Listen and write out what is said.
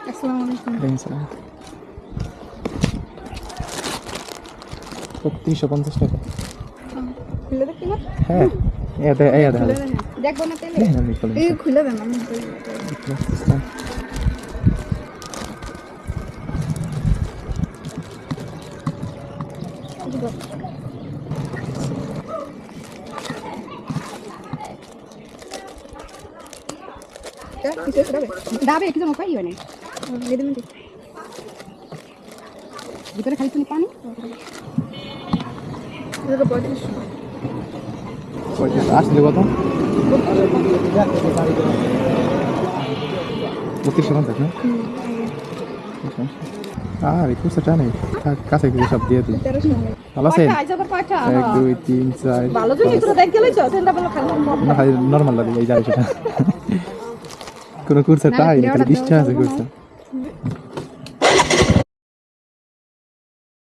আসসালামু আলাইকুম। 350 টাকা। খুলে দেখতে না? হ্যাঁ এই খুলে দেন। দেখবো না তেলে? এই খুলে দেন আমি। ডাবে কিছু না পাই মানে ভিতরে খালি তুমি পানি আসলে কত 3250 না? আর একটু সেটা নেই কাছে গিয়ে সব দিয়ে দিই। ভালো আছেন? 1 2 3 4 ভালো তুমি পুরো দেখ গেলেছ সেটা বলো খালি না খালি নরমাল লাগে এই যাবে সেটা কোনো কুরসা তাই এটা 20 টাকা আছে কুরসা